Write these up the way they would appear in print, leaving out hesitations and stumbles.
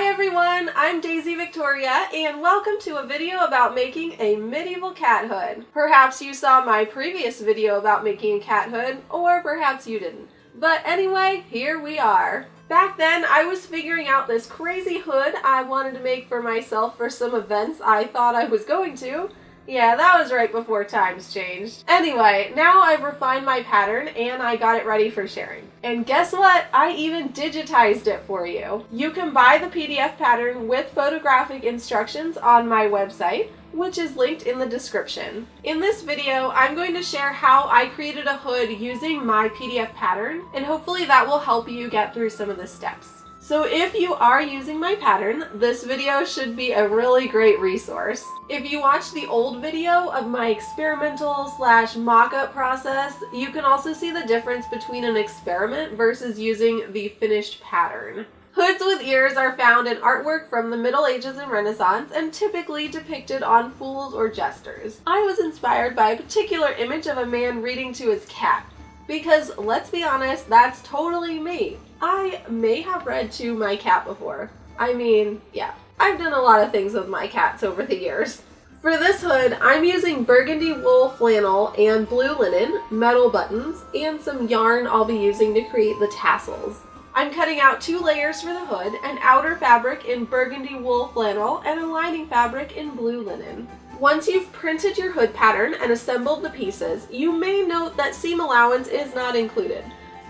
Hi everyone, I'm Daisy Victoria and welcome to a video about making a medieval cat hood. Perhaps you saw my previous video about making a cat hood, or perhaps you didn't. But anyway, here we are. Back then, I was figuring out this crazy hood I wanted to make for myself for some events I thought I was going to. Yeah, that was right before times changed. Anyway, now I've refined my pattern and I got it ready for sharing. And guess what? I even digitized it for you. You can buy the PDF pattern with photographic instructions on my website, which is linked in the description. In this video, I'm going to share how I created a hood using my PDF pattern, and hopefully that will help you get through some of the steps. So if you are using my pattern, this video should be a really great resource. If you watch the old video of my experimental / mock-up process, you can also see the difference between an experiment versus using the finished pattern. Hoods with ears are found in artwork from the Middle Ages and Renaissance and typically depicted on fools or jesters. I was inspired by a particular image of a man reading to his cat. Because, let's be honest, that's totally me. I may have read to my cat before. I mean, yeah, I've done a lot of things with my cats over the years. For this hood, I'm using burgundy wool flannel and blue linen, metal buttons, and some yarn I'll be using to create the tassels. I'm cutting out 2 layers for the hood, an outer fabric in burgundy wool flannel and a lining fabric in blue linen. Once you've printed your hood pattern and assembled the pieces, you may note that seam allowance is not included.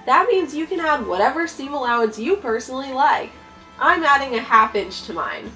That means you can add whatever seam allowance you personally like. I'm adding a 1/2 inch to mine.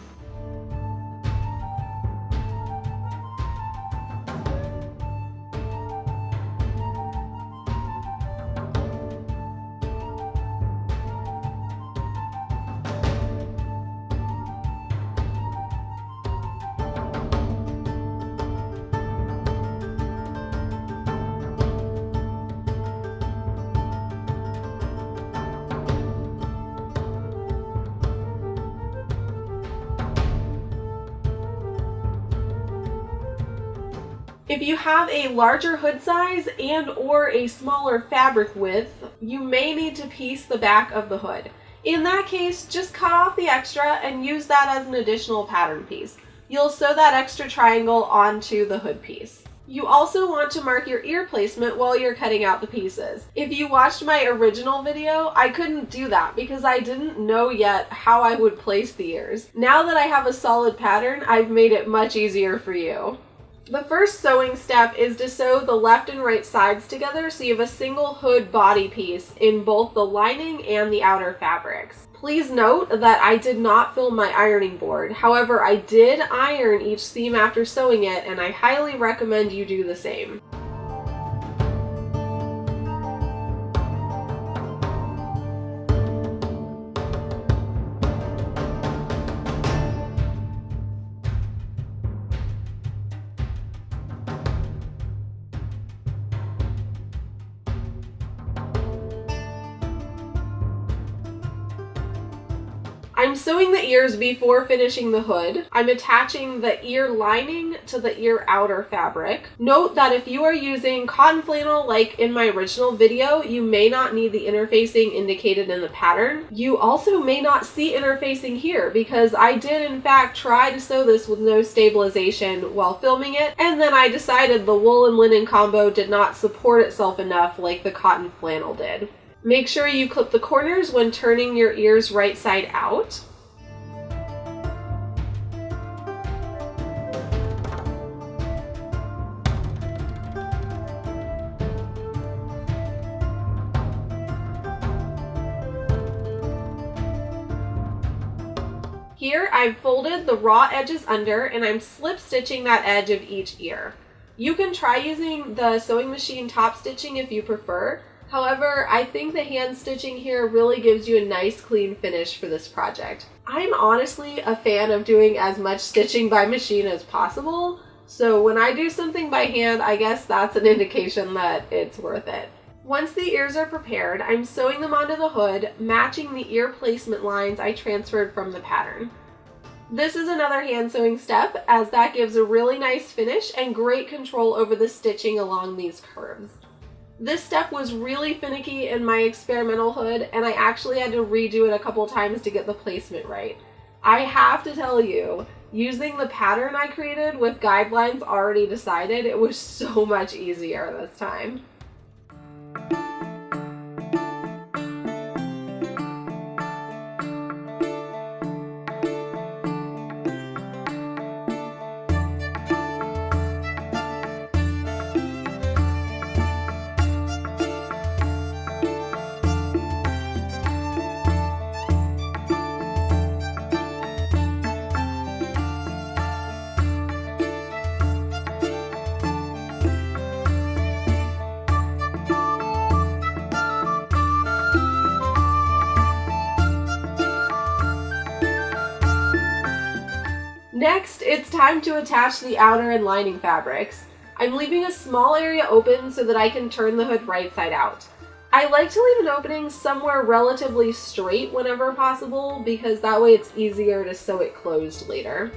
If you have a larger hood size and or a smaller fabric width, you may need to piece the back of the hood. In that case, just cut off the extra and use that as an additional pattern piece. You'll sew that extra triangle onto the hood piece. You also want to mark your ear placement while you're cutting out the pieces. If you watched my original video, I couldn't do that because I didn't know yet how I would place the ears. Now that I have a solid pattern, I've made it much easier for you. The first sewing step is to sew the left and right sides together so you have a single hood body piece in both the lining and the outer fabrics. Please note that I did not film my ironing board. However, I did iron each seam after sewing it, and I highly recommend you do the same. I'm sewing the ears before finishing the hood. I'm attaching the ear lining to the ear outer fabric. Note that if you are using cotton flannel like in my original video, you may not need the interfacing indicated in the pattern. You also may not see interfacing here because I did in fact try to sew this with no stabilization while filming it, and then I decided the wool and linen combo did not support itself enough like the cotton flannel did. Make sure you clip the corners when turning your ears right side out. Here I've folded the raw edges under and I'm slip stitching that edge of each ear. You can try using the sewing machine top stitching if you prefer. However, I think the hand stitching here really gives you a nice clean finish for this project. I'm honestly a fan of doing as much stitching by machine as possible, so when I do something by hand, I guess that's an indication that it's worth it. Once the ears are prepared, I'm sewing them onto the hood, matching the ear placement lines I transferred from the pattern. This is another hand sewing step, as that gives a really nice finish and great control over the stitching along these curves. This step was really finicky in my experimental hood, and I actually had to redo it a couple times to get the placement right. I have to tell you, using the pattern I created with guidelines already decided, it was so much easier this time. Next, it's time to attach the outer and lining fabrics. I'm leaving a small area open so that I can turn the hood right side out. I like to leave an opening somewhere relatively straight whenever possible because that way it's easier to sew it closed later.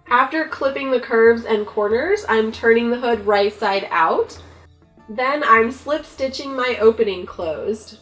After clipping the curves and corners, I'm turning the hood right side out. Then I'm slip stitching my opening closed.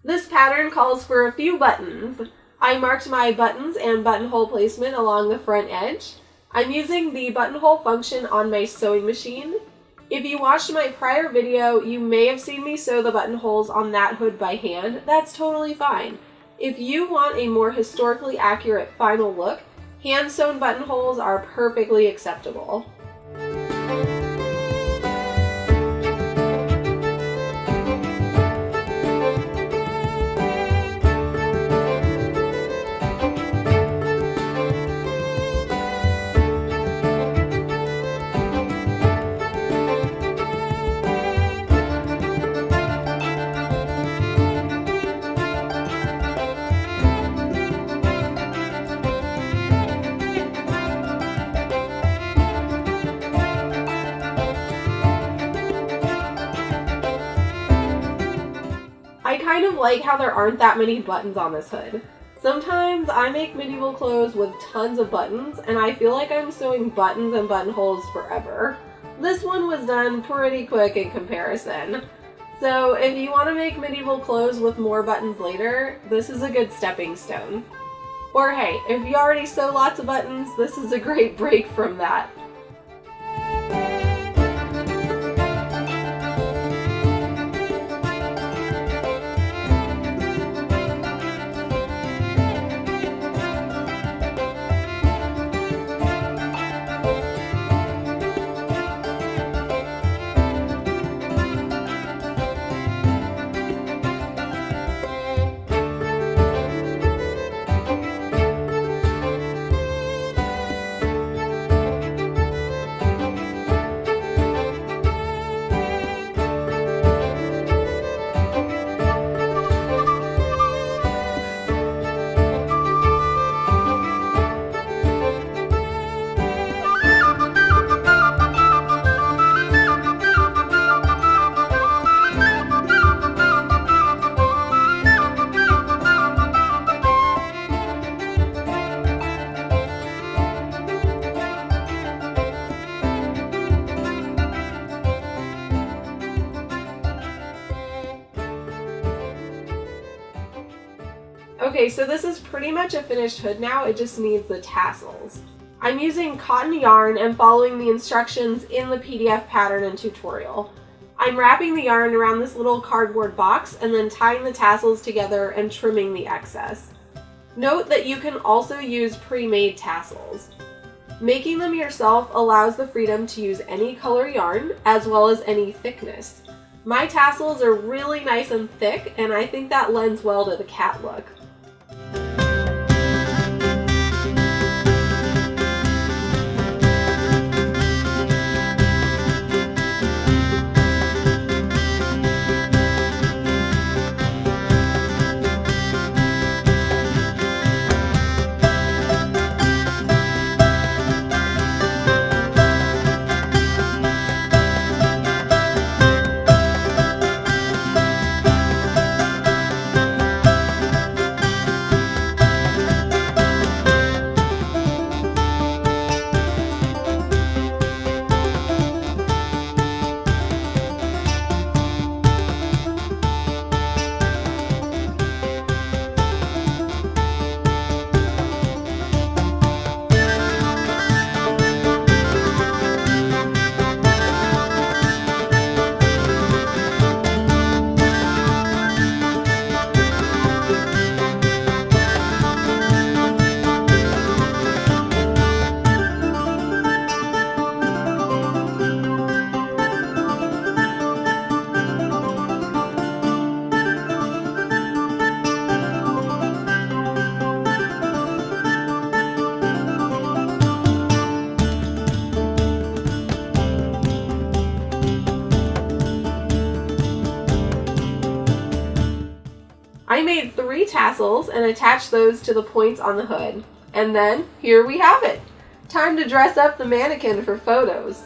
This pattern calls for a few buttons. I marked my buttons and buttonhole placement along the front edge. I'm using the buttonhole function on my sewing machine. If you watched my prior video, you may have seen me sew the buttonholes on that hood by hand. That's totally fine. If you want a more historically accurate final look, hand-sewn buttonholes are perfectly acceptable. I kind of like how there aren't that many buttons on this hood. Sometimes I make medieval clothes with tons of buttons, and I feel like I'm sewing buttons and buttonholes forever. This one was done pretty quick in comparison. So if you want to make medieval clothes with more buttons later, this is a good stepping stone. Or hey, if you already sew lots of buttons, this is a great break from that. Okay, so this is pretty much a finished hood now, it just needs the tassels. I'm using cotton yarn and following the instructions in the PDF pattern and tutorial. I'm wrapping the yarn around this little cardboard box and then tying the tassels together and trimming the excess. Note that you can also use pre-made tassels. Making them yourself allows the freedom to use any color yarn as well as any thickness. My tassels are really nice and thick, and I think that lends well to the cat look. I made 3 tassels and attached those to the points on the hood. And then, here we have it! Time to dress up the mannequin for photos.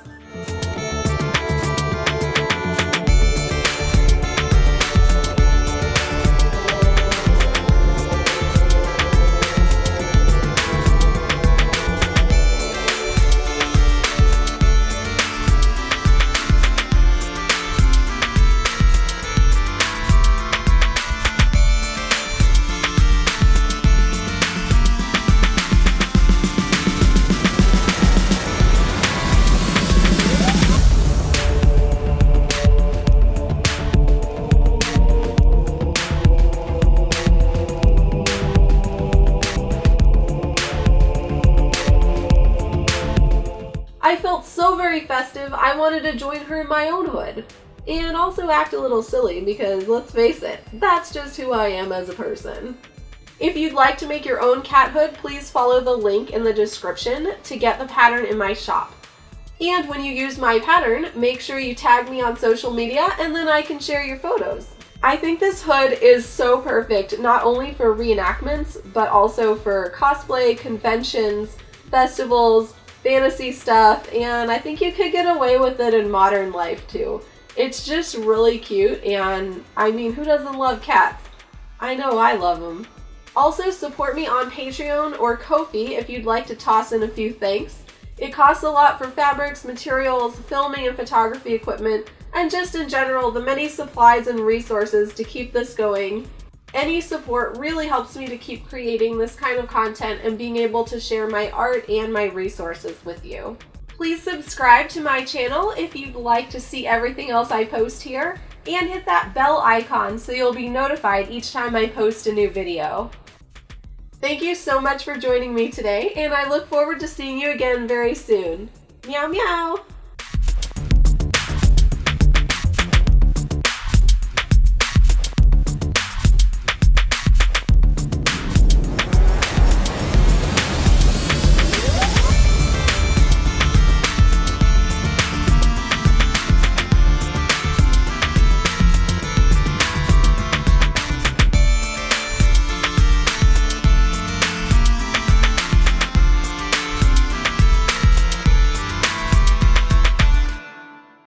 I felt so very festive, I wanted to join her in my own hood. And also act a little silly because, let's face it, that's just who I am as a person. If you'd like to make your own cat hood, please follow the link in the description to get the pattern in my shop. And when you use my pattern, make sure you tag me on social media and then I can share your photos. I think this hood is so perfect, not only for reenactments, but also for cosplay, conventions, festivals, fantasy stuff, and I think you could get away with it in modern life too. It's just really cute, and I mean, who doesn't love cats? I know I love them. Also, support me on Patreon or Ko-fi if you'd like to toss in a few thanks. It costs a lot for fabrics, materials, filming and photography equipment, and just in general, the many supplies and resources to keep this going. Any support really helps me to keep creating this kind of content and being able to share my art and my resources with you. Please subscribe to my channel if you'd like to see everything else I post here, and hit that bell icon so you'll be notified each time I post a new video. Thank you so much for joining me today, and I look forward to seeing you again very soon. Meow meow!